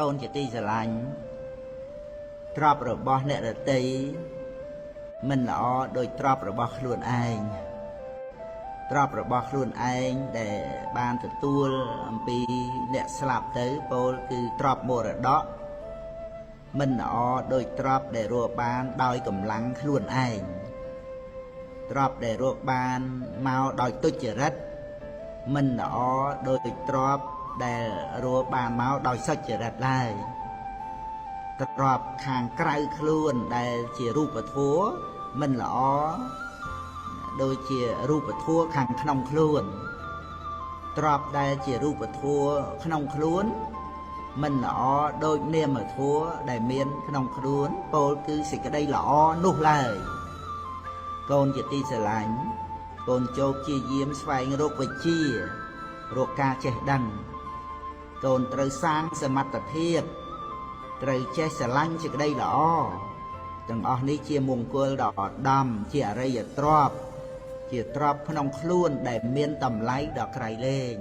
កូនជាទីស្រឡាញ់ទ្រព្យរបស់អ្នកដទៃមិនល្អដោយទ្រព្យរបស់ខ្លួនឯងទ្រព្យរបស់ខ្លួនឯងដែលបានទទួលអំពីអ្នកស្លាប់ទៅពោលគឺទ្រព្យមរតកមិនល្អដោយទ្រព្យដែលរកបានដោយកម្លាំងខ្លួនឯងទ្រព្យដែលរកបានមកដោយទុច្ចរិតមិនល្អដោយទ្រព្យដែលរកបានមកដោយសុចរិតឡើយទ្រព្យខាងក្រៅខ្លួនដែលជារូបធម៌មិនល្អដូចជារូបធម៌ខាងក្នុងខ្លួនទ្រព្យដែលជារូបធម៌ក្នុងខ្លួនមិនល្អដូចនាមធម៌ដែលមានក្នុងខ្លួនពោលគឺសេចក្តីល្អនោះឡើយកូនជាទីស្រឡាញ់កូនចូលព្យាយាមស្វែងរកវិជ្ជារកការចេះដឹងកូនត្រូវសាងសមត្ថភាពត្រូវចេះស្រឡាញ់សេចក្តីល្អទាំងអស់នេះជាមង្គលដ៏ឧត្តមជាអរិយទ្រព្យជាទ្រព្យក្នុងខ្លួនដែលមានតម្លៃដ៏ក្រៃលែង